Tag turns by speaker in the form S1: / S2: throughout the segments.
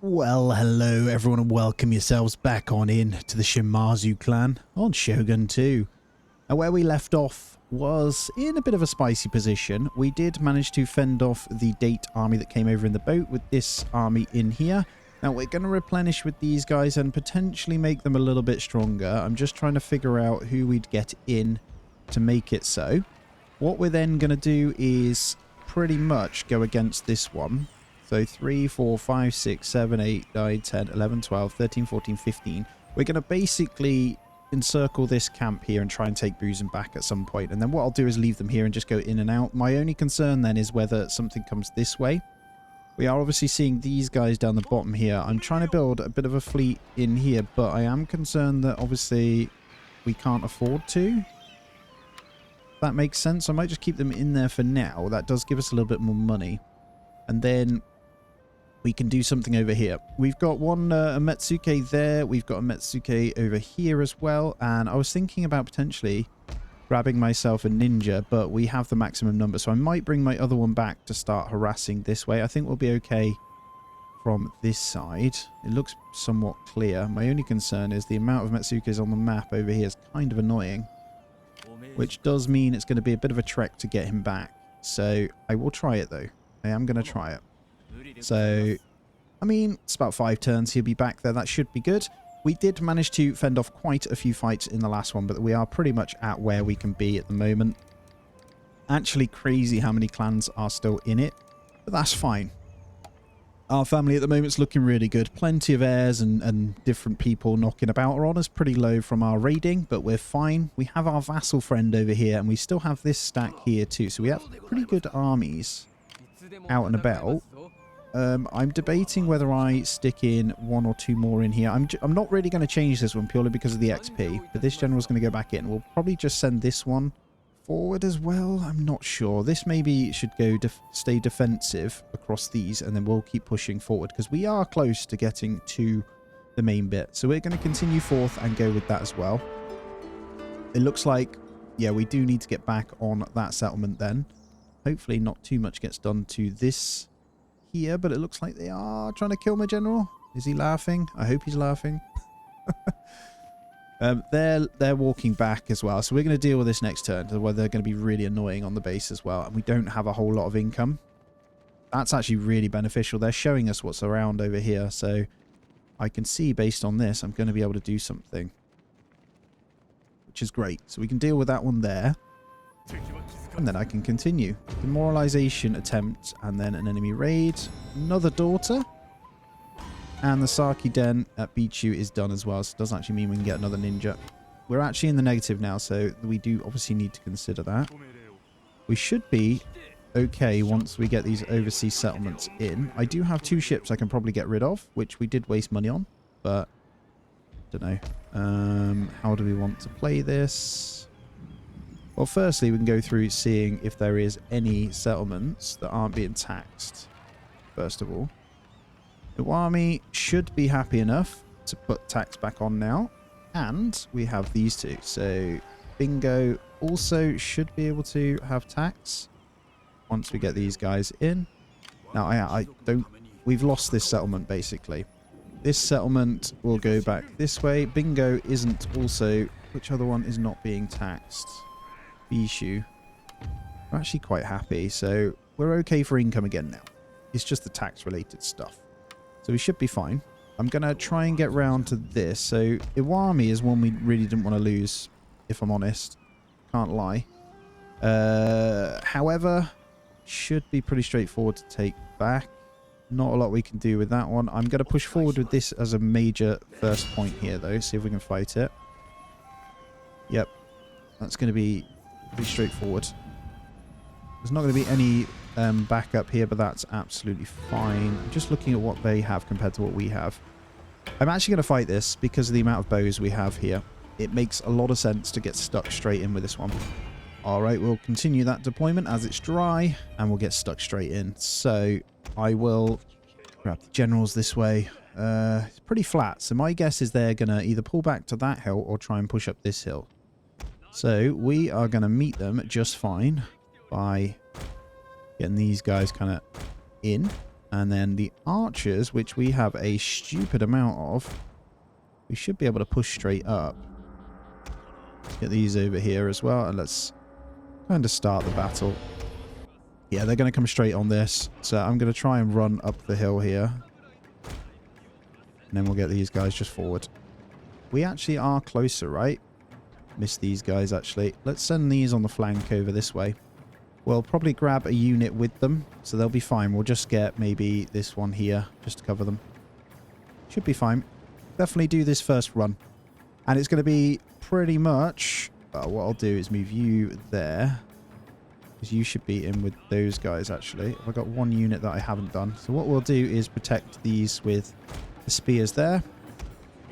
S1: Well, hello everyone and welcome yourselves back on in to the Shimazu clan on Shogun 2. And where we left off was in a bit of a spicy position. We did manage to fend off the Date army that came over in the boat with this army in here. Now we're going to replenish with these guys and potentially make them a little bit stronger. I'm just trying to figure out who we'd get in to make it so. What we're then going to do is pretty much go against this one. So 3, 4, 5, 6, 7, 8, 9, 10, 11, 12, 13, 14, 15. We're going to basically encircle this camp here and try and take Busan back at some point. And then what I'll do is leave them here and just go in and out. My only concern then is whether something comes this way. We are obviously seeing these guys down the bottom here. I'm trying to build a bit of a fleet in here, but I am concerned that obviously we can't afford to. That makes sense. I might just keep them in there for now. That does give us a little bit more money. And then we can do something over here. We've got one a Metsuke there. We've got a Metsuke over here as well. And I was thinking about potentially grabbing myself a ninja, but we have the maximum number. So I might bring my other one back to start harassing this way. I think we'll be okay from this side. It looks somewhat clear. My only concern is the amount of Metsukes on the map over here is kind of annoying, which does mean it's going to be a bit of a trek to get him back. So I will try it though. I am going to try it. So, I mean, it's about 5 turns. He'll be back there. That should be good. We did manage to fend off quite a few fights in the last one, but we are pretty much at where we can be at the moment. Actually crazy how many clans are still in it, but that's fine. Our family at the moment is looking really good. Plenty of heirs and different people knocking about. Our honour's pretty low from our raiding, but we're fine. We have our vassal friend over here, and we still have this stack here too. So we have pretty good armies out and about. I'm debating whether I stick in 1 or 2 more in here. I'm not really going to change this one purely because of the XP, but this general's going to go back in. We'll probably just send this one forward as well. I'm not sure. This maybe should go stay defensive across these, and then we'll keep pushing forward because we are close to getting to the main bit. So we're going to continue forth and go with that as well. It looks like, yeah, we do need to get back on that settlement then. Hopefully not too much gets done to this here, but it looks like they are trying to kill my general. Is he laughing? I hope he's laughing. They're walking back as well, so we're going to deal with this next turn, where they're going to be really annoying on the base as well, and we don't have a whole lot of income. That's actually really beneficial. They're showing us what's around over here, so I can see based on this I'm going to be able to do something, which is great. So we can deal with that one there. And then I can continue. Demoralization attempt, and then an enemy raid. Another daughter. And the Saki Den at Bichu is done as well. So it does actually mean we can get another ninja. We're actually in the negative now, so we do obviously need to consider that. We should be okay once we get these overseas settlements in. I do have 2 ships I can probably get rid of, which we did waste money on. But, don't know. How do we want to play this? Well, firstly, we can go through seeing if there is any settlements that aren't being taxed, first of all. The army should be happy enough to put tax back on now. And we have these 2. So, Bingo also should be able to have tax once we get these guys in. Now, I don't... We've lost this settlement, basically. This settlement will go back this way. Bingo isn't also... Which other one is not being taxed? Kyushu. We're actually quite happy, so we're okay for income again now. It's just the tax related stuff, so we should be fine. I'm gonna try and get round to this. So Iwami is one we really didn't want to lose, if I'm honest, can't lie. However, should be pretty straightforward to take back. Not a lot we can do with that one. I'm gonna push forward with this as a major first point here though, see if we can fight it. Yep, that's going to be pretty straightforward. There's not going to be any backup here, but that's absolutely fine. I'm just looking at what they have compared to what we have. I'm actually going to fight this because of the amount of bows we have here. It makes a lot of sense to get stuck straight in with this one. Alright, we'll continue that deployment as it's dry, and we'll get stuck straight in. So, I will grab the generals this way. It's pretty flat, so my guess is they're going to either pull back to that hill or try and push up this hill. So we are going to meet them just fine by getting these guys kind of in And then the archers, which we have a stupid amount of, we should be able to push straight up. Let's get these over here as well, and let's kind of start the battle. Yeah, they're going to come straight on this, so I'm going to try and run up the hill here. And then we'll get these guys just forward. We actually are closer, right? Missed these guys, actually. Let's send these on the flank over this way. We'll probably grab a unit with them, so they'll be fine. We'll just get maybe this one here, just to cover them. Should be fine. Definitely do this first run. And it's going to be pretty much... what I'll do is move you there. Because you should be in with those guys, actually. I've got one unit that I haven't done. So what we'll do is protect these with the spears there.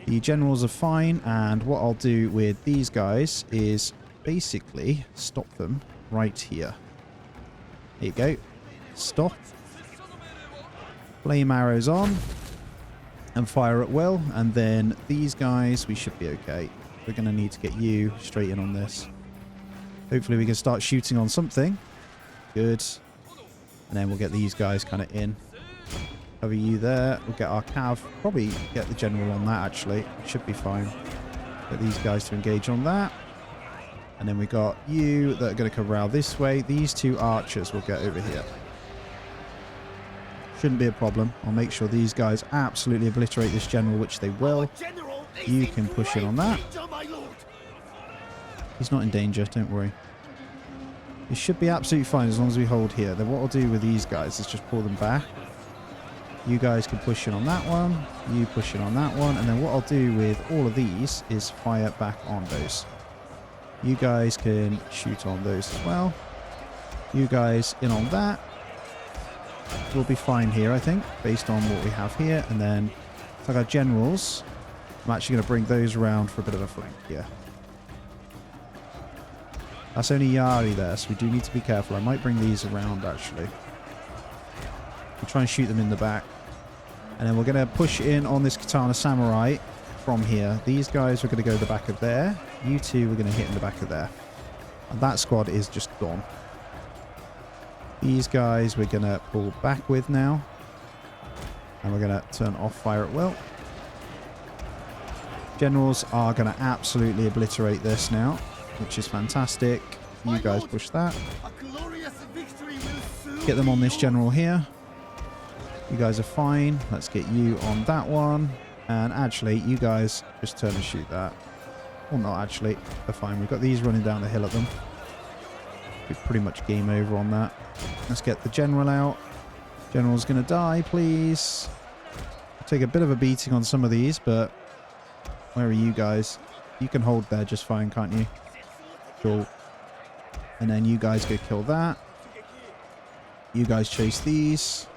S1: The generals are fine. And what I'll do with these guys is basically stop them right here. There you go. Stop. Flame arrows on. And fire at will. And then these guys, we should be okay. We're going to need to get you straight in on this. Hopefully we can start shooting on something. Good. And then we'll get these guys kind of in. Cover you there. We'll get our cav. Probably get the general on that, actually. It should be fine. Get these guys to engage on that. And then we got you that are going to corral this way. These two archers will get over here. Shouldn't be a problem. I'll make sure these guys absolutely obliterate this general, which they will. You can push in on that. He's not in danger, don't worry. It should be absolutely fine as long as we hold here. Then what I'll do with these guys is just pull them back. You guys can push in on that one. You push in on that one. And then what I'll do with all of these is fire back on those. You guys can shoot on those as well. You guys in on that. We'll be fine here, I think, based on what we have here. And then, like our generals, I'm actually going to bring those around for a bit of a flank here. That's only Yari there, so we do need to be careful. I might bring these around, actually. We'll try and shoot them in the back. And then we're going to push in on this Katana Samurai from here. These guys are going to go to the back of there. You two are going to hit in the back of there. And that squad is just gone. These guys we're going to pull back with now. And we're going to turn off fire at will. Generals are going to absolutely obliterate this now, which is fantastic. You guys push that. Get them on this general here. You guys are fine. Let's get you on that one. And actually, you guys just turn and shoot that. Well, not actually. They're fine. We've got these running down the hill at them. We're pretty much game over on that. Let's get the general out. General's going to die, please. Take a bit of a beating on some of these, but where are you guys? You can hold there just fine, can't you? Cool. And then you guys go kill that. You guys chase these.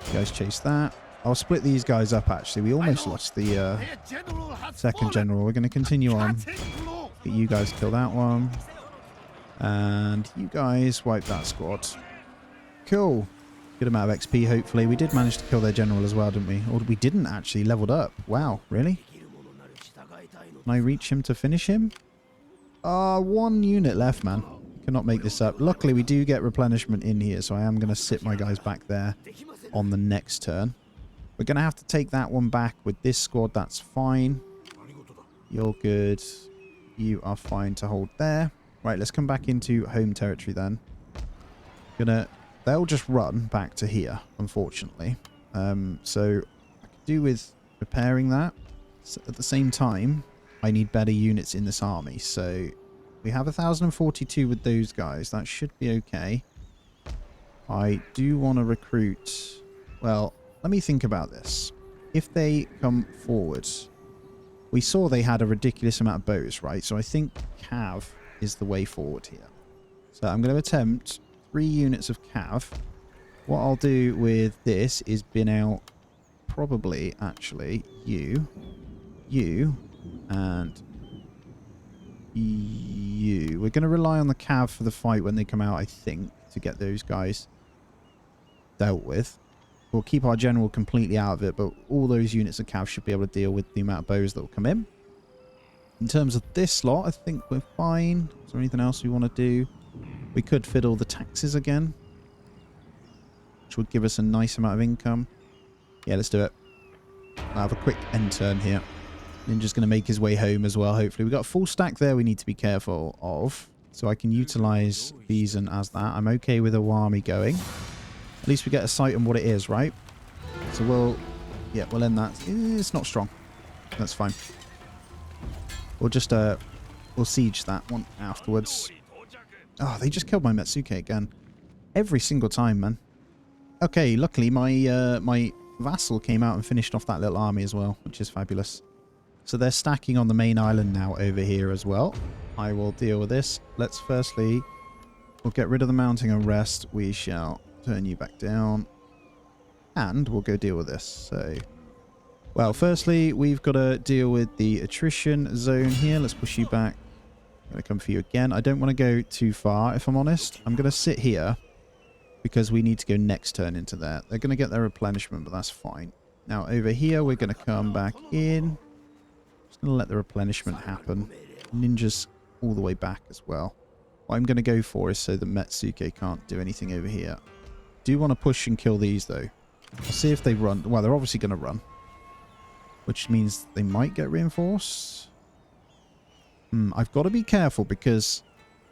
S1: You guys chase that. I'll split these guys up, actually. We almost lost the second general. We're going to continue on. Get you guys kill that one. And you guys wipe that squad. Cool. Good amount of XP, hopefully. We did manage to kill their general as well, didn't we? Or we didn't actually. Leveled up. Wow, really? Can I reach him to finish him? One unit left, man. Cannot make this up. Luckily, we do get replenishment in here, so I am going to sit my guys back there on the next turn. We're going to have to take that one back with this squad. That's fine. You're good. You are fine to hold there. Right, let's come back into home territory then. They'll just run back to here, unfortunately. So I could do with repairing that. So at the same time, I need better units in this army. So we have 1,042 with those guys. That should be okay. I do want to recruit... Well, let me think about this. If they come forward... We saw they had a ridiculous amount of bows, right? So I think Cav is the way forward here. So I'm going to attempt 3 units of Cav. What I'll do with this is bin out probably, actually, you, and you. We're going to rely on the Cav for the fight when they come out, I think, to get those guys dealt with. We'll keep our general completely out of it, but all those units of Cav should be able to deal with the amount of bows that will come in. In terms of this slot, I think we're fine. Is there anything else we want to do? We could fiddle the taxes again. which would give us a nice amount of income. Yeah, let's do it. I'll have a quick end turn here. Ninja's going to make his way home as well, hopefully. We've got a full stack there we need to be careful of. So I can utilize these and as that. I'm okay with a army going. At least we get a sight on what it is, right? So we'll end that. It's not strong. That's fine. We'll just, we'll siege that one afterwards. Oh, they just killed my Metsuke again. Every single time, man. Okay, luckily my, my vassal came out and finished off that little army as well, which is fabulous. So they're stacking on the main island now over here as well. I will deal with this. Let's firstly, we'll get rid of the mounting and rest. We shall turn you back down. And we'll go deal with this. So, well, firstly, we've got to deal with the attrition zone here. Let's push you back. I'm going to come for you again. I don't want to go too far, if I'm honest. I'm going to sit here because we need to go next turn into there. They're going to get their replenishment, but that's fine. Now, over here, we're going to come back in. Just going to let the replenishment happen. Ninja's all the way back as well. What I'm going to go for is so that Metsuke can't do anything over here. Do want to push and kill these, though. I'll see if they run. Well, they're obviously going to run. Which means they might get reinforced. I've got to be careful because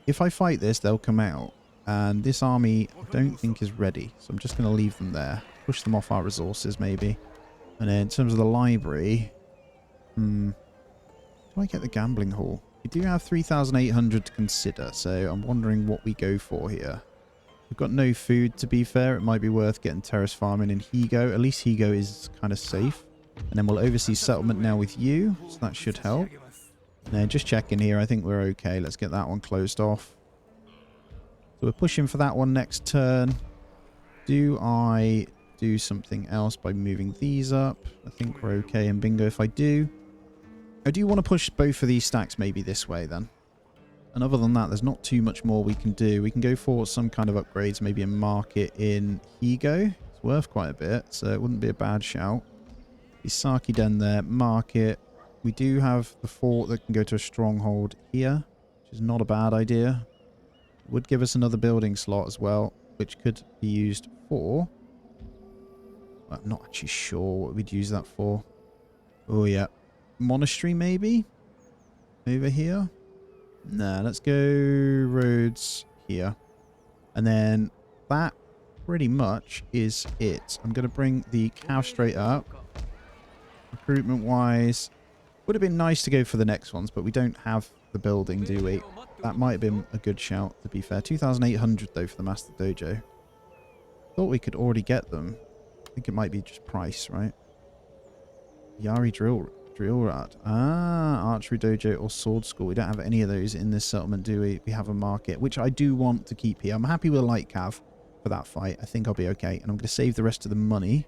S1: if I fight this, they'll come out. And this army, I don't think is ready. So I'm just going to leave them there. Push them off our resources, maybe. And then in terms of the library... do I get the gambling hall? We do have 3,800 to consider, so I'm wondering what we go for here. We've got no food, to be fair. It might be worth getting terrace farming in Higo. At least Higo is kind of safe. And then we'll oversee settlement now with you, so that should help. And then just checking here, I think we're okay. Let's get that one closed off. So we're pushing for that one next turn. Do I do something else by moving these up? I think we're okay. And bingo if I do. I do want to push both of these stacks maybe this way then. And other than that, there's not too much more we can do. We can go for some kind of upgrades, maybe a market in Higo. It's worth quite a bit, so it wouldn't be a bad shout. Isaki Den there, market. We do have the fort that can go to a stronghold here, which is not a bad idea. It would give us another building slot as well, which could be used for... Well, I'm not actually sure what we'd use that for. Oh, yeah. Monastery, maybe? Over here? Nah, let's go roads here. And then that pretty much is it. I'm going to bring the cow straight up. Recruitment-wise, would have been nice to go for the next ones, but we don't have the building, do we? That might have been a good shout, to be fair. 2,800, though, for the Master Dojo. Thought we could already get them. I think it might be just price, right? Yari Drill Rod. Ah, Archery Dojo or Sword School. We don't have any of those in this settlement, do we? We have a market, which I do want to keep here. I'm happy with a light cav for that fight. I think I'll be okay. And I'm going to save the rest of the money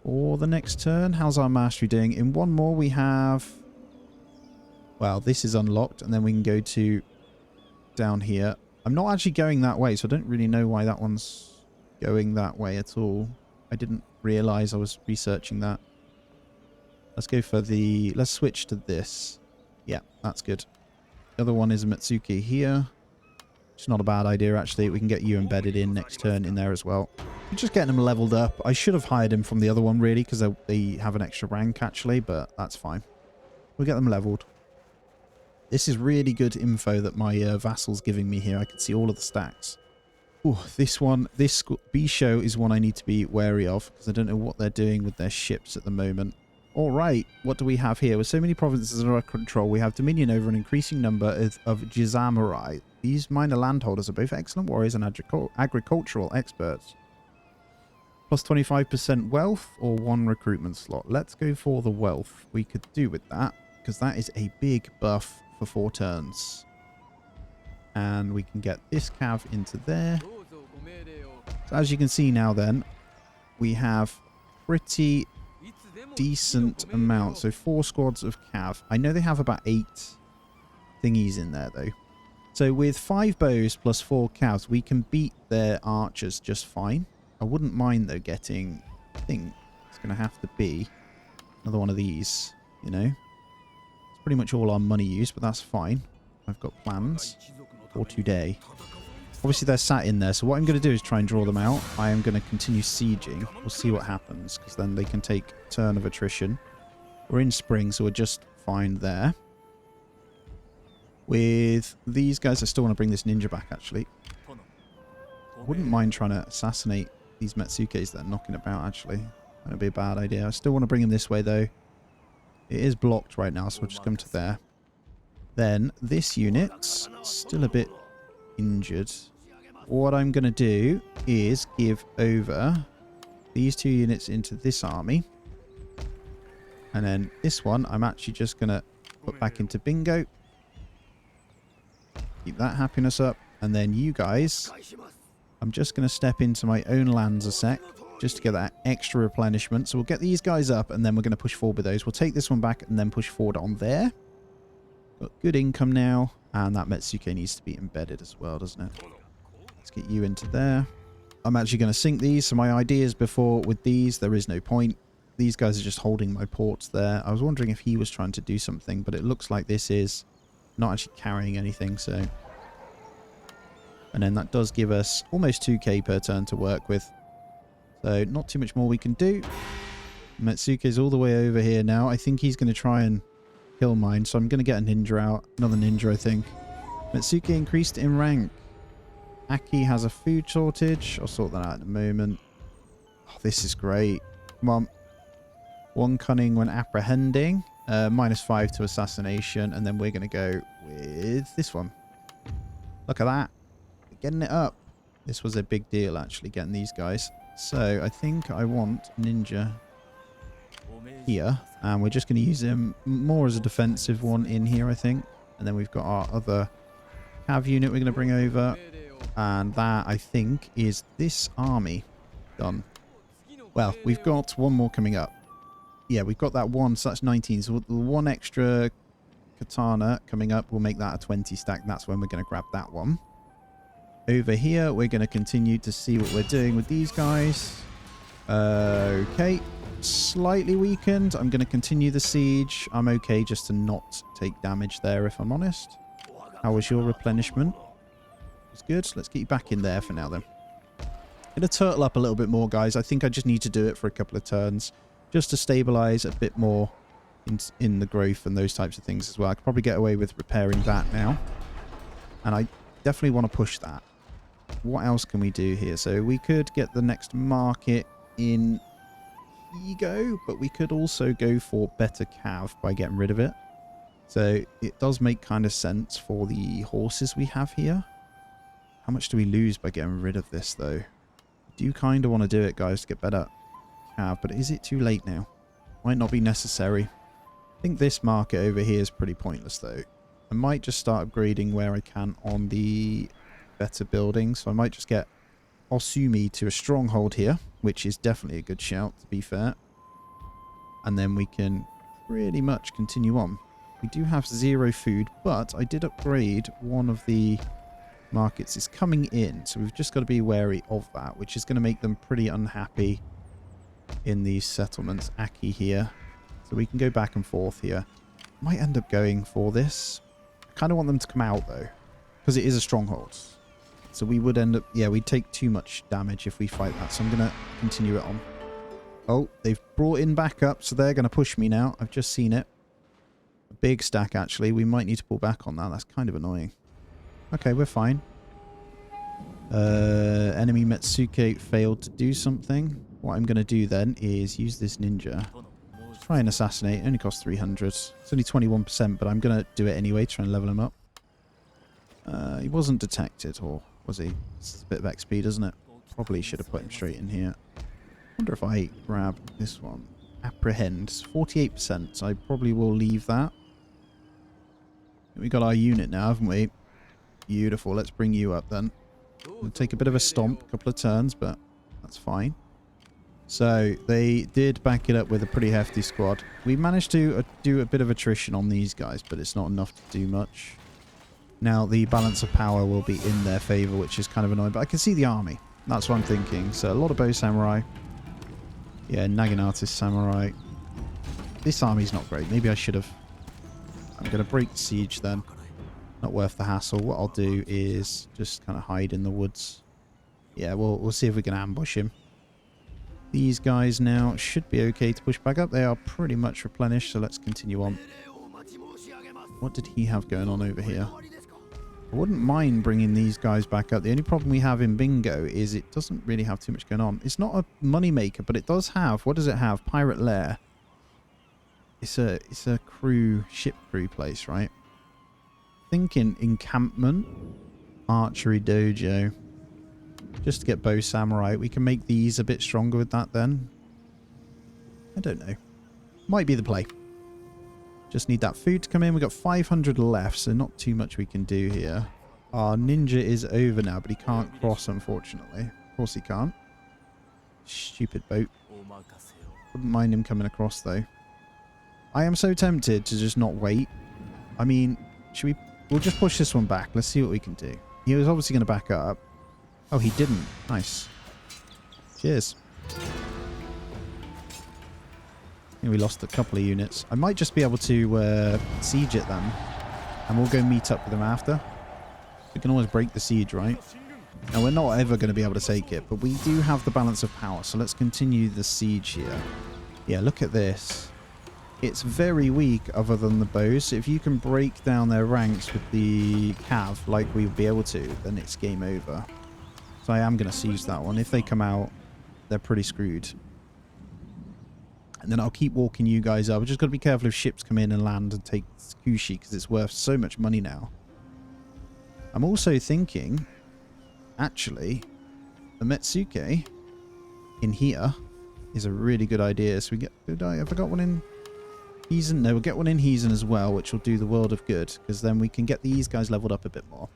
S1: for the next turn. How's our mastery doing? In one more, we have... Well, this is unlocked, and then we can go to down here. I'm not actually going that way, so I don't really know why that one's going that way at all. I didn't realize I was researching that. Let's go for the... Let's switch to this. Yeah, that's good. The other one is a Metsuki here. It's not a bad idea, actually. We can get you embedded in next turn in there as well. We're just getting them leveled up. I should have hired him from the other one, really, because they have an extra rank, actually, but that's fine. We'll get them leveled. This is really good info that my vassal's giving me here. I can see all of the stacks. Ooh, this one, this Bisho is one I need to be wary of, because I don't know what they're doing with their ships at the moment. Alright, what do we have here? With so many provinces under our control, we have dominion over an increasing number of Jizamurai. These minor landholders are both excellent warriors and agricultural experts. Plus 25% wealth or 1 recruitment slot. Let's go for the wealth. We could do with that, because that is a big buff for 4 turns. And we can get this cav into there. So as you can see now then, we have pretty decent amount. So 4 squads of cav. I know they have about 8 thingies in there though. So with 5 bows plus 4 cavs, we can beat their archers just fine. I wouldn't mind though getting, I think it's going to have to be another one of these, you know. It's pretty much all our money used, but that's fine. I've got plans for today. Obviously, they're sat in there. So what I'm going to do is try and draw them out. I am going to continue sieging. We'll see what happens, because then they can take a turn of attrition. We're in spring, so we're just fine there. With these guys, I still want to bring this ninja back, actually. I wouldn't mind trying to assassinate these Metsukes that are knocking about, actually. That would be a bad idea. I still want to bring him this way, though. It is blocked right now, so we'll just come to there. Then, this unit's still a bit injured. What I'm going to do is give over these 2 units into this army. And then this one, I'm actually just going to put back into bingo. Keep that happiness up. And then you guys, I'm just going to step into my own lands a sec, just to get that extra replenishment. So we'll get these guys up, and then we're going to push forward with those. We'll take this one back and then push forward on there. Got good income now. And that Metsuke needs to be embedded as well, doesn't it? Let's get you into there. I'm actually going to sink these. So my ideas before with these, there is no point. These guys are just holding my ports there. I was wondering if he was trying to do something, but it looks like this is not actually carrying anything, so... And then that does give us almost 2k per turn to work with. So not too much more we can do. Metsuke's all the way over here now. I think he's going to try and kill mine, so I'm going to get a ninja out. Another ninja, I think. Metsuke increased in rank. Aki has a food shortage. I'll sort that out in a moment. Oh, this is great. Come on. 1 cunning when apprehending. -5 to assassination. And then we're going to go with this one. Look at that. Getting it up. This was a big deal, actually, getting these guys. So I think I want ninja here. And we're just going to use him more as a defensive one in here, I think. And then we've got our other cav unit we're going to bring over. And that, I think, is this army done. Well, we've got one more coming up. Yeah, we've got that one, so that's 19. So the one extra katana coming up will make that a 20 stack. And that's when we're going to grab that one. Over here, we're going to continue to see what we're doing with these guys. Okay. Slightly weakened. I'm going to continue the siege. I'm okay just to not take damage there, if I'm honest. How was your replenishment? It's good. Let's get you back in there for now, then. Going to turtle up a little bit more, guys. I think I just need to do it for a couple of turns just to stabilize a bit more in the growth and those types of things as well. I could probably get away with repairing that now. And I definitely want to push that. What else can we do here? So we could get the next market in Ego, but we could also go for better cav by getting rid of it. So it does make kind of sense for the horses we have here. How much do we lose by getting rid of this, though? I do kind of want to do it, guys, to get better cav, but is it too late now? Might not be necessary. I think this market over here is pretty pointless, though. I might just start upgrading where I can on the better buildings. So I might just get Osumi to a stronghold here, which is definitely a good shout, to be fair. And then we can pretty much continue on. We do have 0 food, but I did upgrade one of the markets. It's coming in, so we've just got to be wary of that, which is going to make them pretty unhappy in these settlements. Aki here. So we can go back and forth here. Might end up going for this. I kind of want them to come out, though, because it is a stronghold. So we would end up... Yeah, we'd take too much damage if we fight that, so I'm going to continue it on. Oh, they've brought in backup, so they're going to push me now. I've just seen it. A big stack, actually. We might need to pull back on that. That's kind of annoying. Okay, we're fine. Enemy Metsuke failed to do something. What I'm going to do then is use this ninja. Try and assassinate. It only costs 300. It's only 21%, but I'm going to do it anyway. Try and level him up. He wasn't detected, or was he? This is a bit of XP, doesn't it? Probably should have put him straight in here. Wonder if I grab this one. Apprehend. 48%, so I probably will leave that. We got our unit now, haven't we? Beautiful. Let's bring you up then. We'll take a bit of a stomp, a couple of turns, but that's fine. So they did back it up with a pretty hefty squad. We managed to do a bit of attrition on these guys, but it's not enough to do much. Now the balance of power will be in their favor, which is kind of annoying, but I can see the army. That's what I'm thinking. So a lot of bow samurai. Yeah, Naginata's samurai. This army's not great. Maybe I should have... I'm going to break the siege then. Not worth the hassle. What I'll do is just kind of hide in the woods. Yeah, we'll see if we can ambush him. These guys now should be okay to push back up. They are pretty much replenished, so let's continue on. What did he have going on over here? I wouldn't mind bringing these guys back up. The only problem we have in Bingo is it doesn't really have too much going on. It's not a money maker, but it does have... What does it have? Pirate Lair. It's a ship crew place, right? Thinking encampment, archery dojo. Just to get bow samurai. We can make these a bit stronger with that then. I don't know. Might be the play. Just need that food to come in. We've got 500 left, so not too much we can do here. Our ninja is over now, but he can't cross, unfortunately. Of course he can't. Stupid boat. Wouldn't mind him coming across, though. I am so tempted to just not wait. I mean, should we... We'll just push this one back. Let's see what we can do. He was obviously going to back up. Oh, he didn't. Nice. Cheers. We lost a couple of units. I might just be able to siege it then. And we'll go meet up with them after. We can always break the siege, right? Now, we're not ever going to be able to take it. But we do have the balance of power. So let's continue the siege here. Yeah, look at this. It's very weak other than the bows. So if you can break down their ranks with the cav like we'll be able to, then it's game over. So I am going to siege that one. If they come out, they're pretty screwed. And then I'll keep walking you guys up. We've just got to be careful if ships come in and land and take Kyushu, because it's worth so much money now. I'm also thinking, actually, the Metsuke in here is a really good idea. So we get... Have I got one in Heezen? No, we'll get one in Heezen as well, which will do the world of good, because then we can get these guys leveled up a bit more,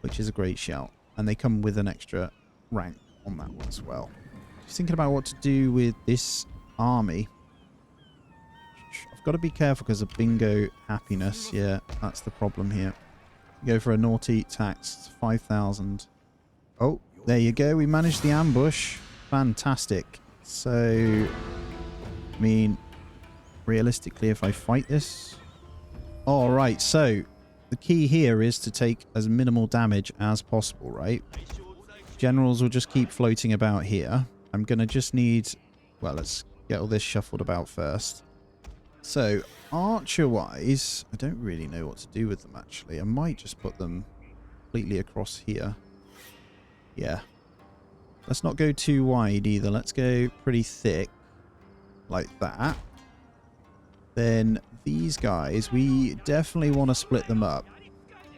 S1: which is a great shout. And they come with an extra rank on that one as well. Just thinking about what to do with this army. I've got to be careful because of bingo happiness. Yeah, that's the problem here. Go for a naughty tax. 5,000. Oh, there you go. We managed the ambush. Fantastic. So, I mean, realistically, if I fight this... All right, so the key here is to take as minimal damage as possible, right? Generals will just keep floating about here. I'm going to just need... Well, let's get all this shuffled about first. So, archer-wise, I don't really know what to do with them, actually. I might just put them completely across here. Yeah. Let's not go too wide either. Let's go pretty thick, like that. Then these guys, we definitely want to split them up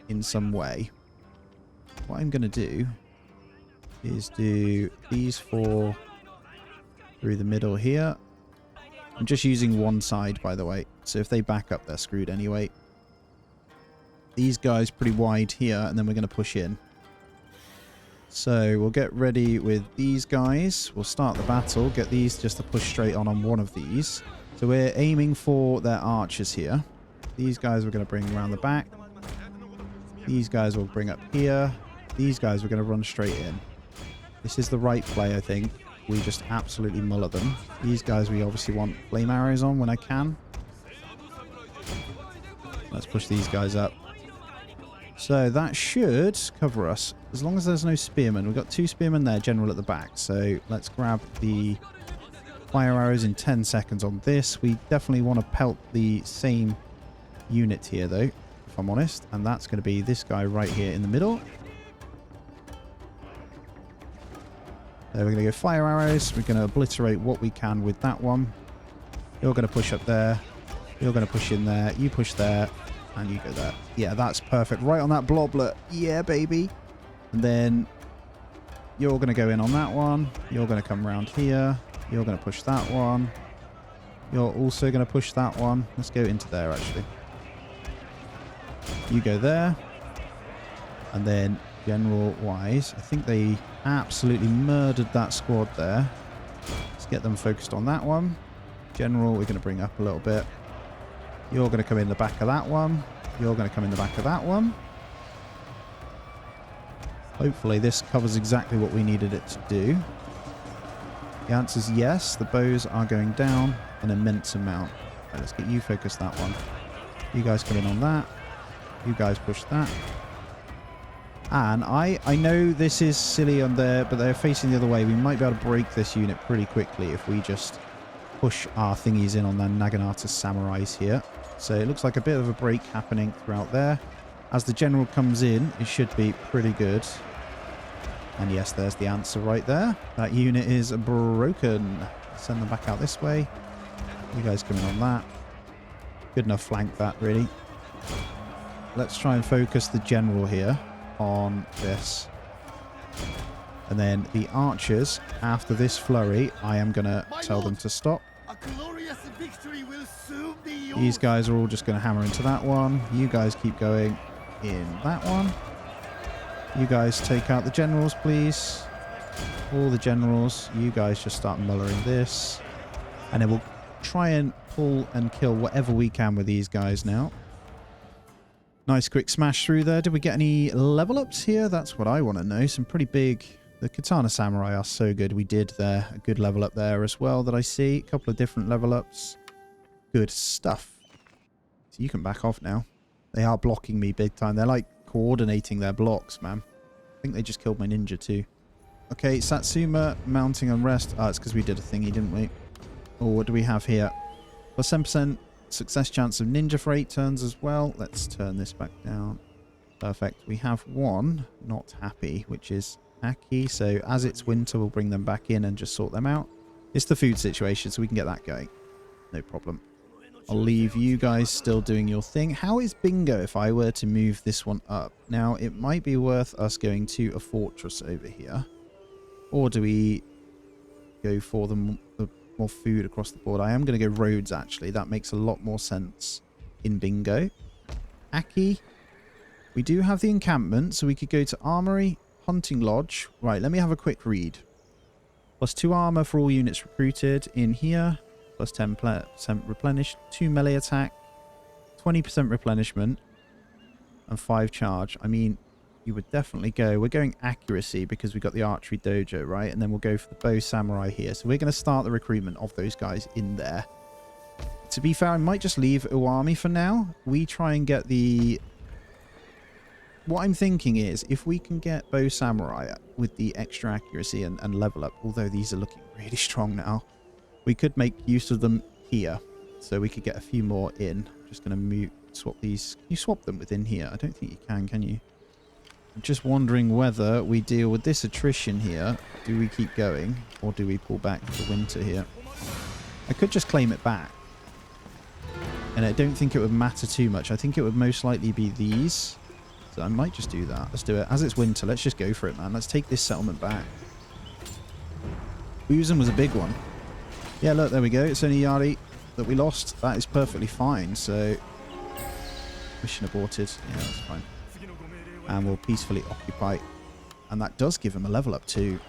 S1: in some way. What I'm going to do is do these four through the middle here. I'm just using one side, by the way. So if they back up, they're screwed anyway. These guys pretty wide here, and then we're going to push in. So we'll get ready with these guys. We'll start the battle. Get these just to push straight on one of these. So we're aiming for their archers here. These guys we're going to bring around the back. These guys we'll bring up here. These guys we're going to run straight in. This is the right play, I think. We just absolutely muller them. These guys we obviously want flame arrows on when I can. Let's push these guys up. So that should cover us. As long as there's no spearmen. We've got 2 spearmen there, general at the back. So let's grab the fire arrows in 10 seconds on this. We definitely want to pelt the same unit here, though, if I'm honest. And that's going to be this guy right here in the middle. We're going to go fire arrows. We're going to obliterate what we can with that one. You're going to push up there. You're going to push in there. You push there. And you go there. Yeah, that's perfect. Right on that bloblet. Yeah, baby. And then you're going to go in on that one. You're going to come around here. You're going to push that one. You're also going to push that one. Let's go into there, actually. You go there. And then general-wise, I think they absolutely murdered that squad there. Let's get them focused on that one. General, we're going to bring up a little bit. You're going to come in the back of that one. You're going to come in the back of that one. Hopefully this covers exactly what we needed it to do. The answer is yes. The bows are going down an immense amount. Right, let's get you focused that one. You guys come in on that. You guys push that. And I know this is silly on there, but they're facing the other way. We might be able to break this unit pretty quickly if we just push our thingies in on the Naginata samurais here. So it looks like a bit of a break happening throughout there. As the general comes in, it should be pretty good. And yes, there's the answer right there. That unit is broken. Send them back out this way. You guys come in on that. Good enough flank that, really. Let's try and focus the general here on this. And then the archers, after this flurry, I am going to tell them to stop. These guys are all just going to hammer into that one. You guys keep going in that one. You guys take out the generals, please. All the generals. You guys just start mullering this. And then we'll try and pull and kill whatever we can with these guys now. Nice quick smash through there. Did we get any level ups here? That's what I want to know. Some pretty big... The Katana Samurai are so good. We did there. A good level up there as well that I see. A couple of different level ups. Good stuff. So you can back off now. They are blocking me big time. They're like coordinating their blocks, man. I think they just killed my ninja too. Okay, Satsuma mounting unrest. Oh, it's because we did a thingy, didn't we? Oh, what do we have here? Plus 10% success chance of ninja for 8 turns as well. Let's turn this back down. Perfect. We have one not happy, which is Aki. So as it's winter, we'll bring them back in and just sort them out. It's the food situation, so we can get that going. No problem. I'll leave you guys still doing your thing. How is Bingo if I were to move this one up? Now, it might be worth us going to a fortress over here. Or do we go for the more food across the board? I am going to go roads, actually. That makes a lot more sense in Bingo. Aki. We do have the encampment, so we could go to Armory, Hunting Lodge. Right, let me have a quick read. Plus 2 armor for all units recruited in here. Plus 10% replenished. 2 melee attack. 20% replenishment. And 5 charge. I mean, you would definitely go. We're going accuracy because we've got the archery dojo, right? And then we'll go for the bow samurai here. So we're going to start the recruitment of those guys in there. To be fair, I might just leave Uwami for now. We try and get the... What I'm thinking is, if we can get bow samurai with the extra accuracy and level up, although these are looking really strong now, we could make use of them here. So we could get a few more in. I'm just going to swap these. Can you swap them within here? I don't think you can you? I'm just wondering whether we deal with this attrition here. Do we keep going? Or do we pull back for winter here? I could just claim it back. And I don't think it would matter too much. I think it would most likely be these. So I might just do that. Let's do it. As it's winter, let's just go for it, man. Let's take this settlement back. Uzun was a big one. Yeah, look, there we go. It's only Yari that we lost. That is perfectly fine. So, mission aborted. Yeah, that's fine. And we'll peacefully occupy. And that does give him a level up too.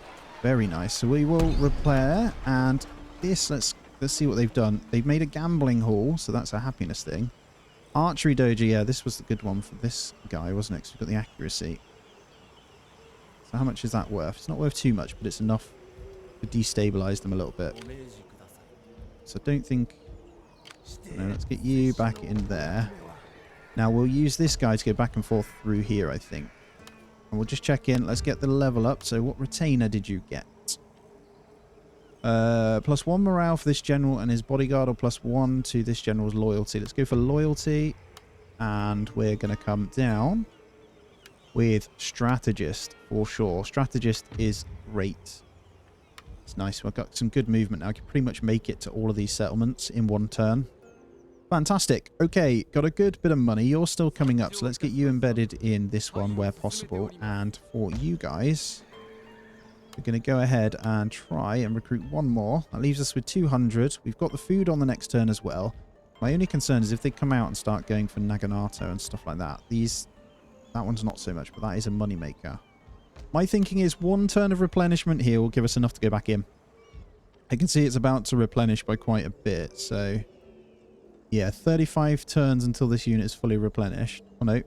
S1: Very nice. So we will repair. And this, let's see what they've done. They've made a gambling hall. So that's a happiness thing. Archery dojo, yeah, this was the good one for this guy, wasn't it? 'Cause we've got the accuracy. So how much is that worth? It's not worth too much, but it's enough to destabilize them a little bit. So I don't think... No, let's get you back in there. Now we'll use this guy to go back and forth through here, I think. And we'll just check in. Let's get the level up. So what retainer did you get? Plus 1 morale for this general and his bodyguard, or plus 1 to this general's loyalty. Let's go for loyalty. And we're going to come down with strategist for sure. Strategist is great. It's nice. I've got some good movement now. I can pretty much make it to all of these settlements in one turn. Fantastic. Okay, got a good bit of money. You're still coming up, so let's get you embedded in this one where possible. And for you guys... We're going to go ahead and try and recruit one more. That leaves us with 200. We've got the food on the next turn as well. My only concern is if they come out and start going for Naganato and stuff like that. That one's not so much, but that is a moneymaker. My thinking is 1 turn of replenishment here will give us enough to go back in. I can see it's about to replenish by quite a bit, so... Yeah, 35 turns until this unit is fully replenished. Oh no.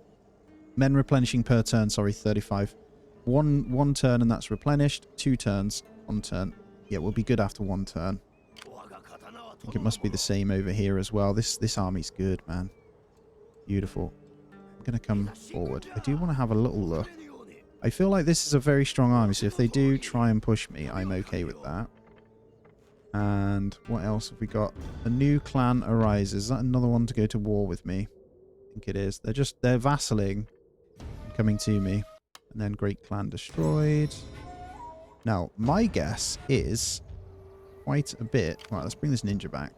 S1: Men replenishing per turn, sorry, 35. One turn and that's replenished. 2 turns, 1 turn. Yeah, we'll be good after 1 turn. I think it must be the same over here as well. This army's good, man. Beautiful. going to come forward. I do want to have a little look. I feel like this is a very strong army, so if they do try and push me, I'm okay with that. And what else have we got? A new clan arises. Is that another one to go to war with me? I think it is. They're vassalling, coming to me. And then great clan destroyed. Now, my guess is quite a bit. Right, let's bring this ninja back.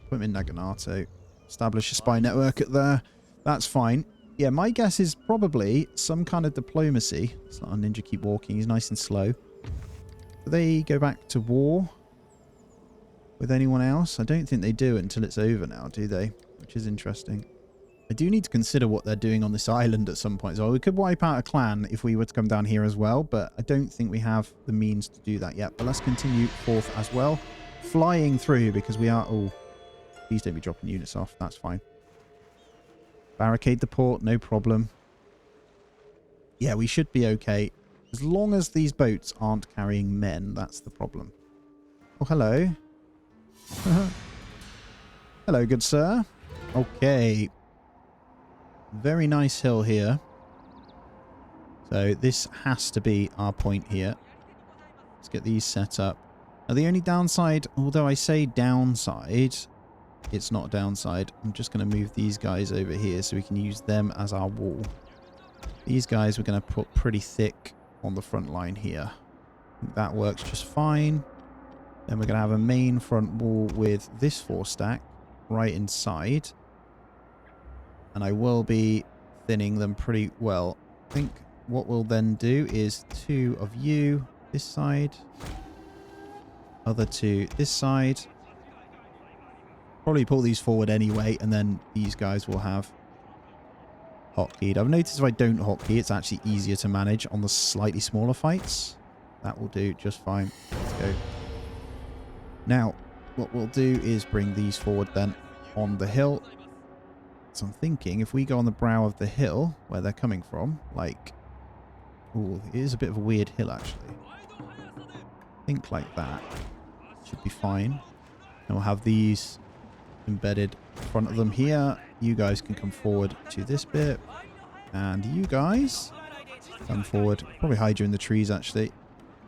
S1: Put him in Naganato. Establish a spy network at there. That's fine. Yeah, my guess is probably some kind of diplomacy. Let's let our ninja keep walking. He's nice and slow. Do they go back to war with anyone else? I don't think they do until it's over now, do they? Which is interesting. I do need to consider what they're doing on this island at some point. So we could wipe out a clan if we were to come down here as well, but I don't think we have the means to do that yet. But let's continue forth as well. Flying through because we are... Oh, please don't be dropping units off. That's fine. Barricade the port, no problem. Yeah, we should be okay. As long as these boats aren't carrying men, that's the problem. Oh, hello. Hello, good sir. Okay. Very nice hill here. So this has to be our point here. Let's get these set up. Now the only downside, although I say downside, it's not a downside. I'm just going to move these guys over here so we can use them as our wall. These guys we're going to put pretty thick on the front line here. I think that works just fine. Then we're going to have a main front wall with this 4-stack right inside. And I will be thinning them pretty well. I think what we'll then do is 2 of you this side. Other 2 this side. Probably pull these forward anyway, and then these guys will have hotkeyed. I've noticed if I don't hotkey, it's actually easier to manage on the slightly smaller fights. That will do just fine. Let's go. Now, what we'll do is bring these forward then on the hill. So I'm thinking if we go on the brow of the hill, where they're coming from, like... Ooh, it is a bit of a weird hill, actually. Think like that. Should be fine. And we'll have these embedded in front of them here. You guys can come forward to this bit. And you guys come forward. Probably hide you in the trees, actually.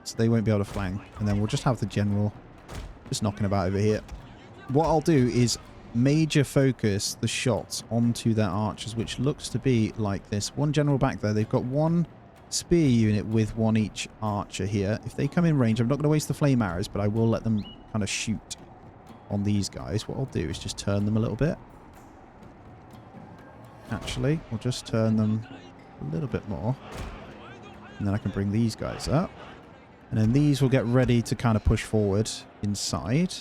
S1: So they won't be able to flank. And then we'll just have the general just knocking about over here. What I'll do is major focus the shots onto their archers, which looks to be like this. One general back there. They've got 1 spear unit with 1 each archer here. If they come in range, I'm not going to waste the flame arrows, but I will let them kind of shoot on these guys. What I'll do is just turn them a little bit. Actually, we'll just turn them a little bit more. And then I can bring these guys up. And then these will get ready to kind of push forward inside.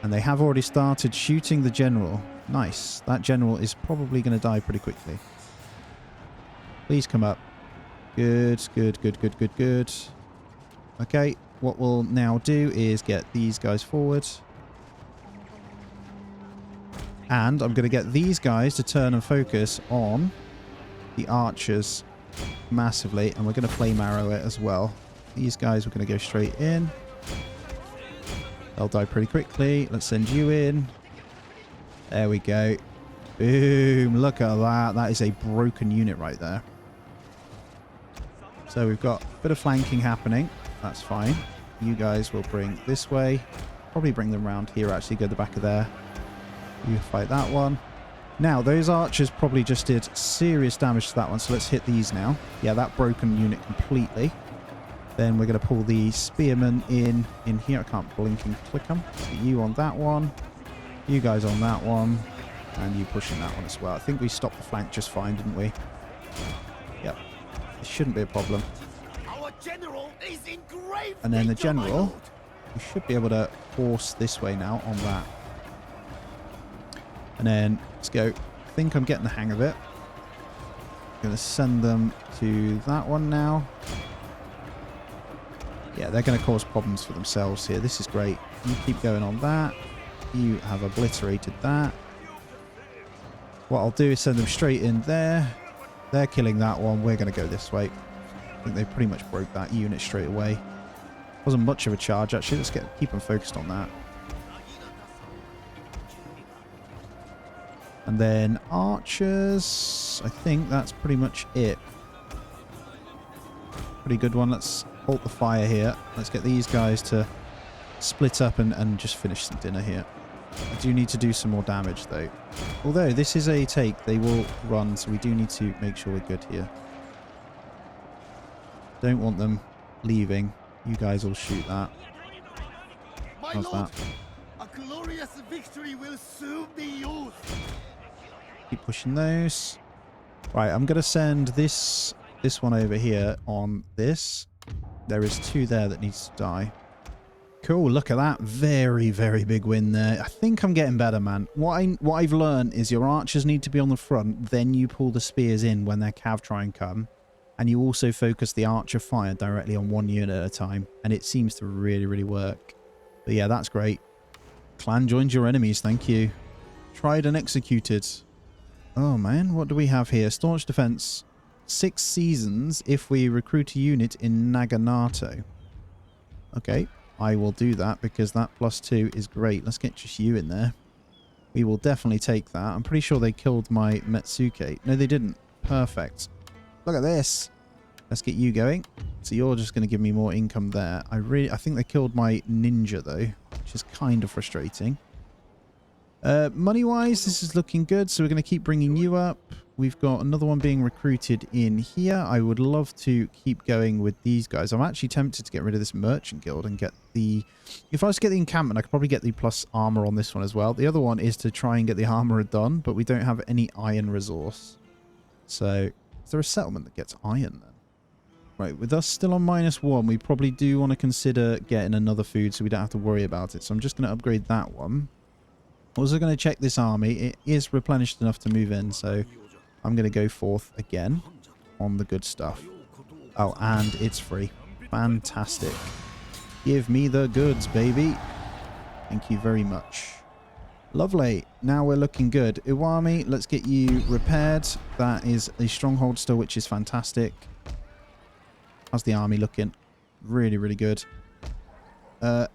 S1: And they have already started shooting the general. Nice. That general is probably going to die pretty quickly. Please come up. Good, good, good, good, good, good. Okay, what we'll now do is get these guys forward. And I'm going to get these guys to turn and focus on the archers massively. And we're going to flame arrow it as well. These guys, we're going to go straight in. They'll die pretty quickly. Let's send you in. There we go. Boom. Look at that. That is a broken unit right there. So we've got a bit of flanking happening. That's fine. You guys will bring this way. Probably bring them around here, actually. Go to the back of there. You fight that one. Now, those archers probably just did serious damage to that one. So let's hit these now. Yeah, that broken unit completely. Then we're going to pull the spearmen in here. I can't blink and click them. So you on that one. You guys on that one. And you pushing that one as well. I think we stopped the flank just fine, didn't we? Yep. It shouldn't be a problem.
S2: Our general is in grave
S1: And then the
S2: danger, my
S1: general,
S2: lord.
S1: we should be able to force this way now on that. And then let's go. I think I'm getting the hang of it. I'm going to send them to that one now. Yeah, they're going to cause problems for themselves here. This is great. You keep going on that. You have obliterated that. What I'll do is send them straight in there. They're killing that one. We're going to go this way. I think they pretty much broke that unit straight away. Wasn't much of a charge, actually. Let's keep them focused on that. And then archers, I think that's pretty much it. Pretty good one. Let's halt the fire here. Let's get these guys to split up and just finish some dinner here. I do need to do some more damage though. Although this is a take, they will run, so we do need to make sure we're good here. Don't want them leaving. You guys will shoot that. How's that?
S2: A glorious victory will soon be yours.
S1: Keep pushing those. Right, I'm going to send this one over here on this. There is 2 there that needs to die. Cool, look at that. Very, very big win there. I think I'm getting better, man. What I've learned is your archers need to be on the front, then you pull the spears in when their cav try and come. And you also focus the archer fire directly on 1 unit at a time. And it seems to really, really work. But yeah, that's great. Clan joins your enemies, thank you. Tried and executed. Oh man, what do we have here? Staunch defense. 6 seasons if we recruit a unit in Naganato. Okay, I will do that because that +2 is great. Let's get just you in there. We will definitely take that. I'm pretty sure they killed my Metsuke. No, they didn't. Perfect. Look at this. Let's get you going. So you're just going to give me more income there. I think they killed my ninja though, which is kind of frustrating. Money-wise, this is looking good. So we're going to keep bringing you up. We've got another one being recruited in here. I would love to keep going with these guys. I'm actually tempted to get rid of this merchant guild and get the... If I was to get the encampment, I could probably get the plus armor on this one as well. The other one is to try and get the armor done, but we don't have any iron resource. So... Is there a settlement that gets iron then? Right, with us still on -1, we probably do want to consider getting another food so we don't have to worry about it. So I'm just going to upgrade that one. Also going to check this army. It is replenished enough to move in, so I'm going to go forth again on the good stuff. Oh, and it's free. Fantastic. Give me the goods, baby. Thank you very much. Lovely. Now we're looking good. Iwami, let's get you repaired. That is a stronghold still, which is fantastic. How's the army looking? Really, really good.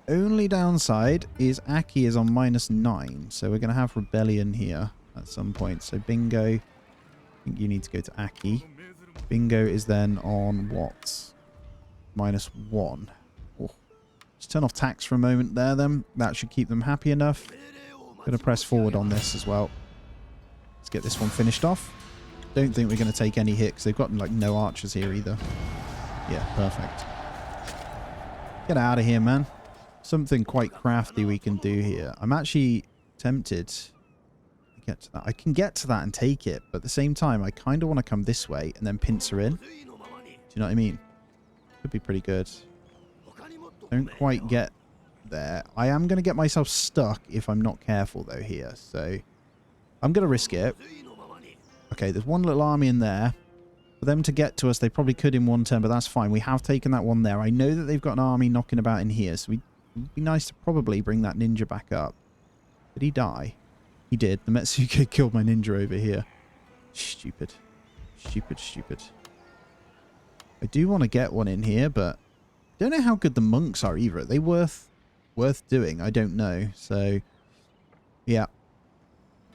S1: Only downside is Aki is on -9. So we're going to have rebellion here at some point. So Bingo, I think you need to go to Aki. Bingo is then on what? -1. Oh. Just turn off tax for a moment there then. That should keep them happy enough. Going to press forward on this as well. Let's get this one finished off. Don't think we're going to take any hit because they've got like no archers here either. Yeah, perfect. Get out of here, man. Something quite crafty we can do here. I'm actually tempted to get to that. I can get to that and take it, but at the same time, I kind of want to come this way and then pincer in. Do you know what I mean? Could be pretty good. Don't quite get there. I am going to get myself stuck if I'm not careful though here, so I'm going to risk it. Okay, there's one little army in there. For them to get to us, they probably could in 1 turn, but that's fine. We have taken that one there. I know that they've got an army knocking about in here, so it'd be nice to probably bring that ninja back up. Did he die? He did. The Metsuke killed my ninja over here. Stupid. Stupid, stupid. I do want to get one in here, but I don't know how good the monks are either. Are they worth doing? I don't know. So, yeah.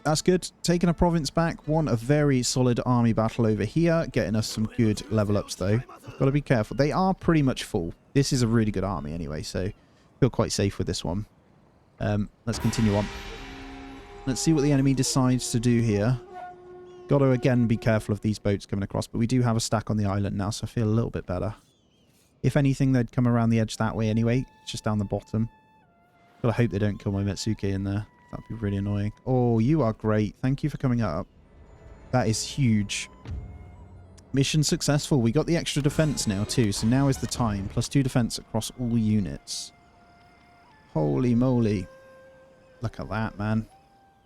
S1: That's good. Taking a province back. Won a very solid army battle over here. Getting us some good level ups, though. Got to be careful. They are pretty much full. This is a really good army anyway, so feel quite safe with this one. Let's continue on. Let's see what the enemy decides to do here. Got to, again, be careful of these boats coming across, but we do have a stack on the island now, so I feel a little bit better. If anything, they'd come around the edge that way anyway. It's just down the bottom. Gotta hope they don't kill my Metsuke in there. That'd be really annoying. Oh, you are great. Thank you for coming up. That is huge. Mission successful. We got the extra defense now too, so now is the time. +2 defense across all units. Holy moly. Look at that, man.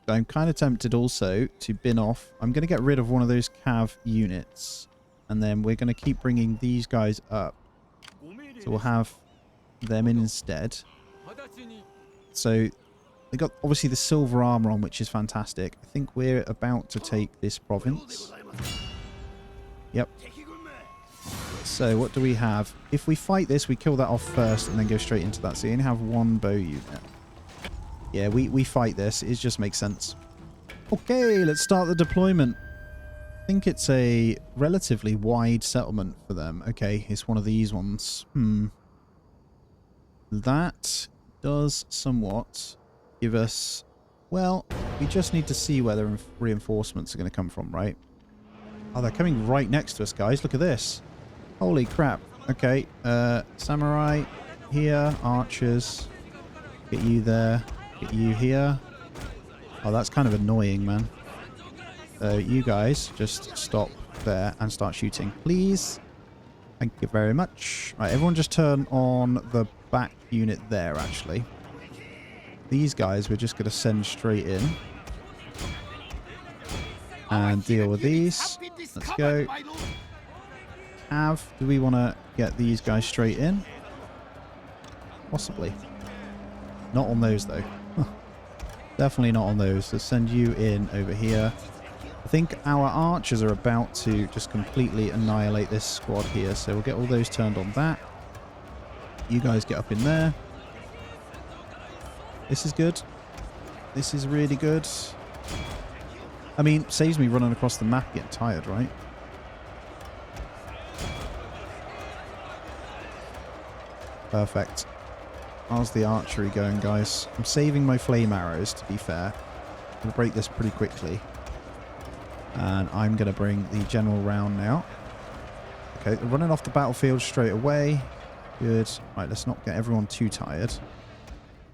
S1: I'm kind of tempted also to bin off. I'm going to get rid of one of those cav units. And then we're going to keep bringing these guys up. So we'll have them in instead. So they got obviously the silver armor on, which is fantastic. I think we're about to take this province. Yep. So what do we have? If we fight this, we kill that off first and then go straight into that. So you only have one bow unit. Yeah, we fight this. It just makes sense. Okay, let's start the deployment. I think it's a relatively wide settlement for them. Okay, it's one of these ones. That does somewhat give us... Well, we just need to see where the reinforcements are going to come from, right? Oh, they're coming right next to us, guys. Look at this. Holy crap. Okay, samurai here, archers. Get you there. Get you here. Oh, that's kind of annoying, man. So you guys just stop there and start shooting, please. Thank you very much. Right, everyone just turn on the back unit there, actually. These guys we're just going to send straight in. And deal with these. Let's go. Do we want to get these guys straight in? Possibly. Not on those, though. Definitely not on those. Let's send you in over here. I think our archers are about to just completely annihilate this squad here. So we'll get all those turned on that. You guys get up in there. This is good. This is really good. I mean, saves me running across the map getting tired, right? Perfect. How's the archery going, guys? I'm saving my flame arrows, to be fair. I'm going to break this pretty quickly. And I'm going to bring the general round now. Okay, they're running off the battlefield straight away. Good. Right, let's not get everyone too tired.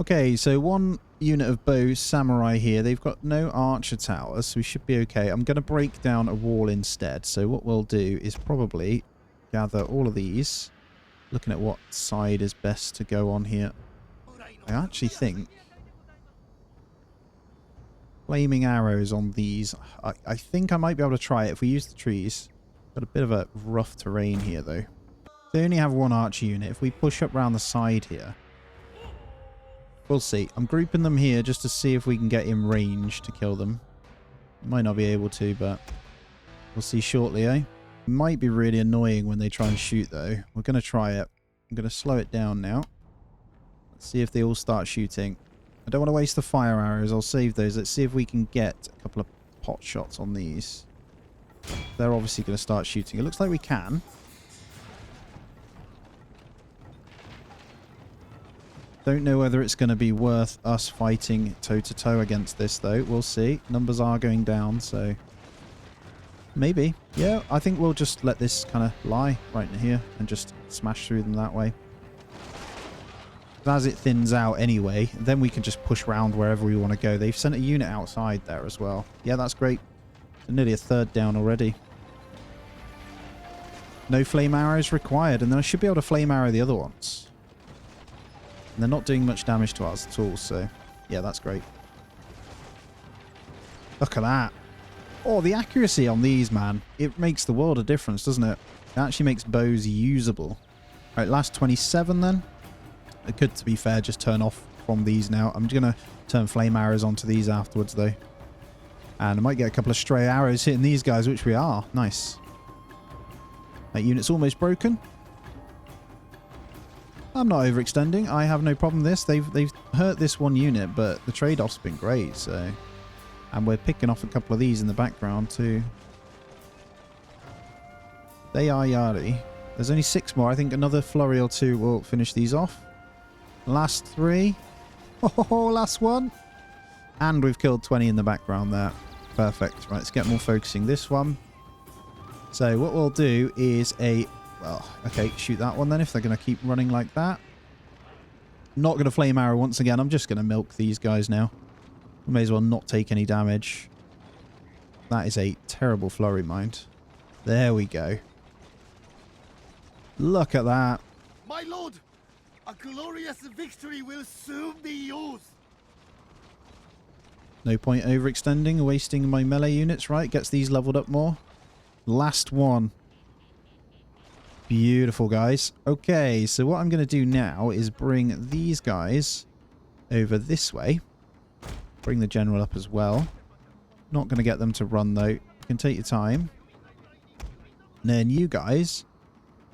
S1: Okay, so one unit of bow samurai here. They've got no archer towers, so we should be okay. I'm going to break down a wall instead. So what we'll do is probably gather all of these. Looking at what side is best to go on here. I actually think flaming arrows on these. I think I might be able to try it if we use the trees. Got a bit of a rough terrain here, though. They only have one archer unit. If we push up around the side here, we'll see. I'm grouping them here just to see if we can get in range to kill them. Might not be able to, but we'll see shortly, eh? Might be really annoying when they try and shoot, though. We're going to try it. I'm going to slow it down now. Let's see if they all start shooting. I don't want to waste the fire arrows. I'll save those. Let's see if we can get a couple of pot shots on these. They're obviously going to start shooting. It looks like we can. Don't know whether it's going to be worth us fighting toe-to-toe against this, though. We'll see. Numbers are going down, so... Maybe. Yeah, I think we'll just let this kind of lie right in here and just smash through them that way. As it thins out anyway, then we can just push around wherever we want to go. They've sent a unit outside there as well. Yeah, that's great. Nearly a third down already. No flame arrows required, and then I should be able to flame arrow the other ones. And they're not doing much damage to us at all, so yeah, that's great. Look at that. Oh, the accuracy on these, man. It makes the world of difference, doesn't it? It actually makes bows usable. Alright, last 27 then. I could, to be fair, just turn off from these now. I'm just going to turn flame arrows onto these afterwards, though. And I might get a couple of stray arrows hitting these guys, which we are. Nice. That unit's almost broken. I'm not overextending. I have no problem with this. They've hurt this one unit, but the trade-off's been great, so... And we're picking off a couple of these in the background, too. They are Yari. There's only 6 more. I think another flurry or 2 will finish these off. Last 3. Oh, last one. And we've killed 20 in the background there. Perfect. Right, let's get more focusing this one. So what we'll do is a... Well, okay, shoot that one then if they're going to keep running like that. Not going to flame arrow once again. I'm just going to milk these guys now. We may as well not take any damage. That is a terrible flurry, mind. There we go. Look at that.
S2: My lord, a glorious victory will soon be yours.
S1: No point overextending or wasting my melee units, right? Gets these leveled up more. Last one. Beautiful, guys. Okay, so what I'm going to do now is bring these guys over this way. Bring the general up as well. Not going to get them to run, though. You can take your time. And then you guys...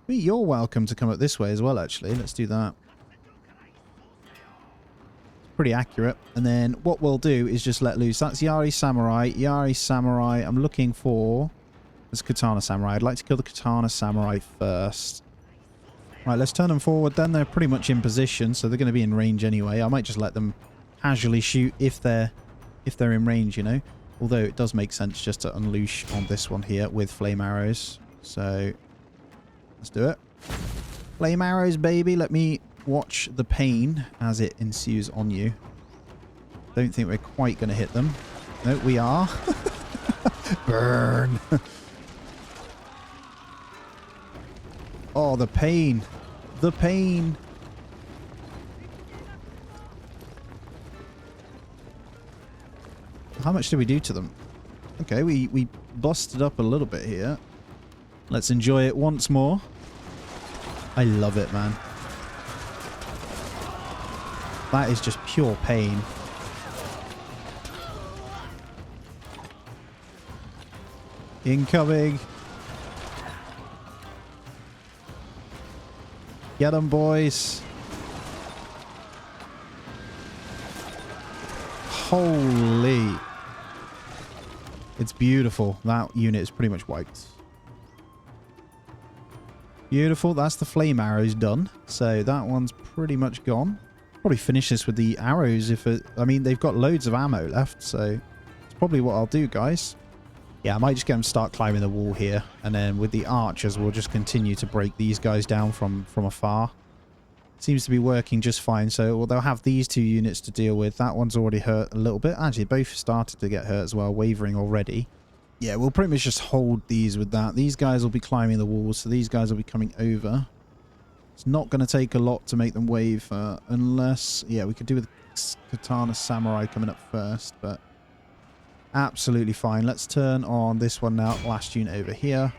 S1: I mean, you're welcome to come up this way as well, actually. Let's do that. pretty accurate. And then what we'll do is just let loose. That's Yari Samurai. Yari Samurai. I'm looking for... It's Katana Samurai. I'd like to kill the Katana Samurai first. Right, let's turn them forward then. They're pretty much in position, so they're going to be in range anyway. I might just let them casually shoot if they're in range, you know. Although it does make sense just to unleash on this one here with flame arrows. So let's do it. Flame arrows, baby. Let me watch the pain as it ensues on you. Don't think we're quite going to hit them. No, we are. Burn. Oh, the pain. The pain. How much did we do to them? Okay, we busted up a little bit here. Let's enjoy it once more. I love it, man. That is just pure pain. Incoming. Get them, boys. Holy. It's beautiful. That unit is pretty much wiped. Beautiful. That's the flame arrows done. So that one's pretty much gone. Probably finish this with the arrows if it... I mean, they've got loads of ammo left, so it's probably what I'll do, guys. Yeah, I might just get them to start climbing the wall here. And then with the archers, we'll just continue to break these guys down from afar. Seems to be working just fine. So well, they'll have these two units to deal with. That one's already hurt a little bit. Actually, both started to get hurt as well, wavering already. Yeah, we'll pretty much just hold these with that. These guys will be climbing the walls, so these guys will be coming over. It's not going to take a lot to make them waver, unless... Yeah, we could do with Katana Samurai coming up first, but... Absolutely fine. Let's turn on this one now. Last unit over here.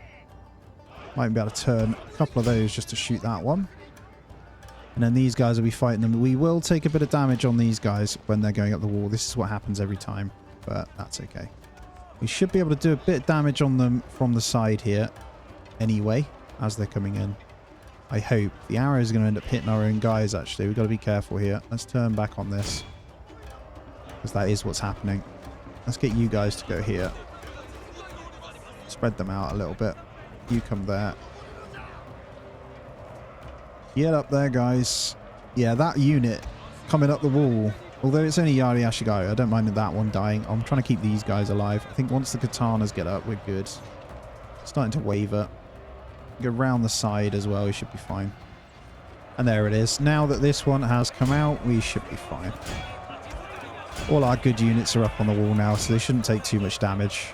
S1: Might be able to turn a couple of those just to shoot that one. And then these guys will be fighting them. We will take a bit of damage on these guys when they're going up the wall. This is what happens every time, but that's okay. We should be able to do a bit of damage on them from the side here anyway, as they're coming in. I hope. The arrow is going to end up hitting our own guys, actually. We've got to be careful here. Let's turn back on this, because that is what's happening. Let's get you guys to go here. Spread them out a little bit. You come there. Get up there, guys. Yeah, that unit coming up the wall. Although it's only Yari Ashigaru, I don't mind that one dying. I'm trying to keep these guys alive. I think once the katanas get up, we're good. Starting to waver. Go round the side as well. We should be fine. And there it is. Now that this one has come out, we should be fine. All our good units are up on the wall now, so they shouldn't take too much damage.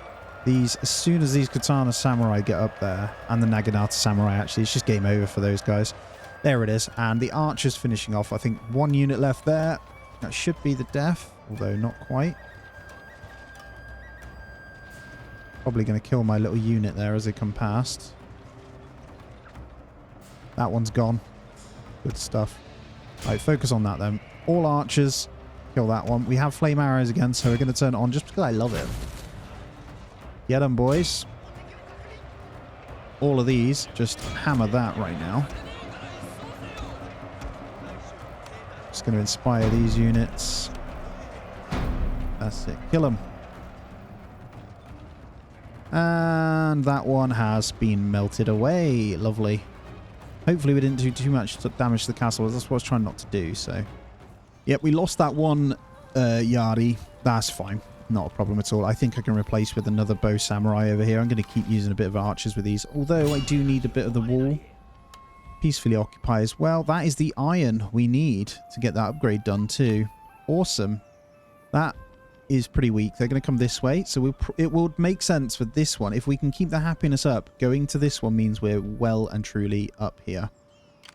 S1: These, as soon as these Katana Samurai get up there, and the Naginata Samurai, actually, it's just game over for those guys. There it is, and the archers finishing off. I think one unit left there. That should be the death, although not quite. Probably going to kill my little unit there as they come past. That one's gone. Good stuff. Right, focus on that then. All archers. Kill that one. We have flame arrows again, so we're going to turn it on just because I love it. Get them, boys. All of these. Just hammer that right now. Just going to inspire these units. That's it. Kill them. And that one has been melted away. Lovely. Hopefully we didn't do too much damage to the castle. That's what I was trying not to do, so... Yep, we lost that one Yari. That's fine. Not a problem at all. I think I can replace with another bow samurai over here. I'm going to keep using a bit of archers with these. Although I do need a bit of the wall. Peacefully occupy as well. That is the iron we need to get that upgrade done too. Awesome. That is pretty weak. They're going to come this way. So it will make sense for this one. If we can keep the happiness up, going to this one means we're well and truly up here.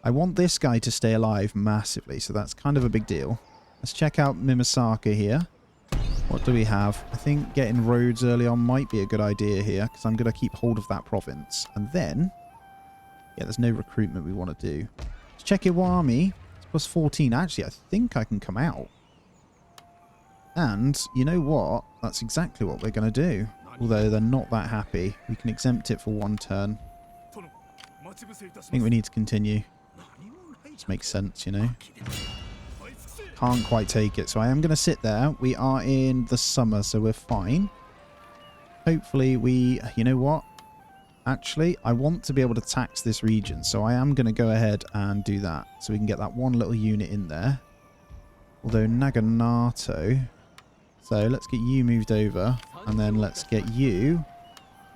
S1: I want this guy to stay alive massively, so that's kind of a big deal. Let's check out Mimasaka here. What do we have? I think getting roads early on might be a good idea here, because I'm going to keep hold of that province. And then, yeah, there's no recruitment we want to do. Let's check Iwami. It's plus 14. Actually, I think I can come out. And, you know what? That's exactly what we're going to do. Although they're not that happy. We can exempt it for one turn. I think we need to continue. This makes sense, you know. Can't quite take it. So I am going to sit there. We are in the summer, so we're fine. Hopefully we... You know what? Actually, I want to be able to tax this region. So I am going to go ahead and do that. So we can get that one little unit in there. Although Naganato... So let's get you moved over. And then let's get you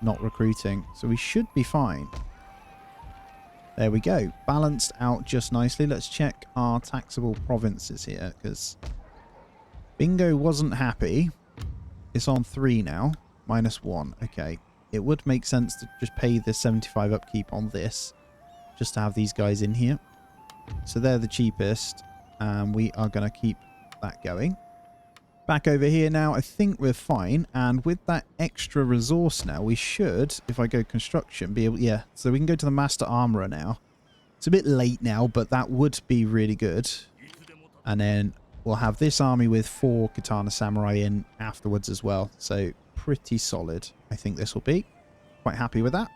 S1: not recruiting. So we should be fine. There we go. Balanced out just nicely. Let's check our taxable provinces here, because Bingo wasn't happy. It's on 3 now. -1. Okay. It would make sense to just pay the 75 upkeep on this, just to have these guys in here. So they're the cheapest, and we are going to keep that going. Back over here now, I think we're fine. And with that extra resource now, we should, if I go construction, be able... Yeah, so we can go to the Master Armorer now. It's a bit late now, but that would be really good. And then we'll have this army with 4 Katana Samurai in afterwards as well. So pretty solid, I think this will be. Quite happy with that.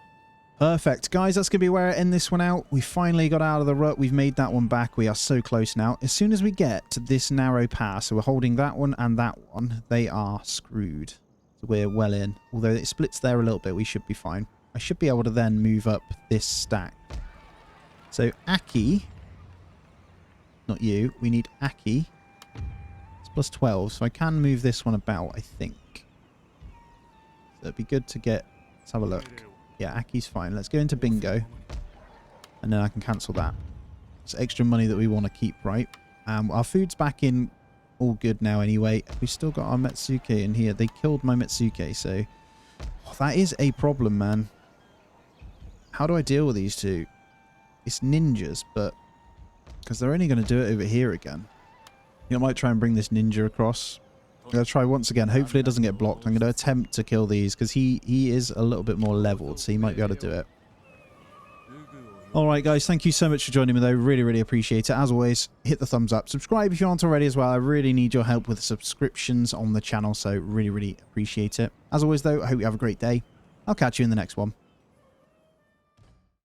S1: Perfect. Guys, that's going to be where I end this one out. We finally got out of the rut. We've made that one back. We are so close now. As soon as we get to this narrow pass, so we're holding that one and that one, they are screwed. So we're well in. Although it splits there a little bit, we should be fine. I should be able to then move up this stack. So Aki, not you, we need Aki. It's +12, so I can move this one about, I think. So it'd be good to get... Let's have a look. Yeah, Aki's fine. Let's go into Bingo. And then I can cancel that. It's extra money that we want to keep, right? Our food's back in all good now anyway. We've still got our Metsuke in here. They killed my Metsuke, so... Oh, that is a problem, man. How do I deal with these two? It's ninjas, but... Because they're only going to do it over here again. I might try and bring this ninja across. I'm going to try once again. Hopefully it doesn't get blocked. I'm going to attempt to kill these because he is a little bit more leveled, so he might be able to do it. Alright guys, thank you so much for joining me though. Really, really appreciate it. As always, hit the thumbs up. Subscribe if you aren't already as well. I really need your help with subscriptions on the channel, so really, really appreciate it. As always though, I hope you have a great day. I'll catch you in the next one.